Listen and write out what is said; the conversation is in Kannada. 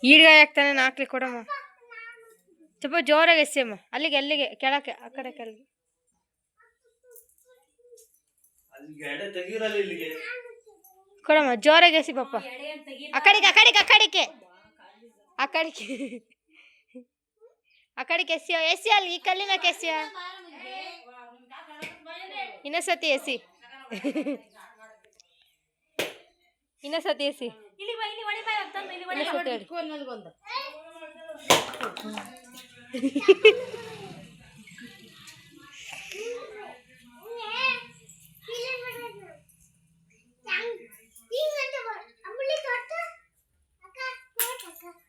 ಈಡ್ಗಾಯಿ ಹಾಕ್ತಾನೆ ನಾಕ್ಲಿ ಕೊಡಮ್ಮ ಸ್ವಲ್ಪ ಜೋರಾಗಿ ಎಸೆಯಮ್ಮ ಅಲ್ಲಿಗೆ ಕೆಳಕ್ಕೆ ಆ ಕಡೆ ಕೆಳಗೆ ಕೊಡಮ್ಮ ಜೋರಾಗಿ ಎಸಿ ಪಾಪ ಆ ಕಡೆಗೆ ಎಸಿ ಅಲ್ಲಿ ಈ ಕಲ್ಲಿನ ಎಸಿಯ ಇನ್ನೊಂದ್ಸತಿ ಎಸಿ ಇನ್ನೊಂದ್ಸತಿ ಎಸಿ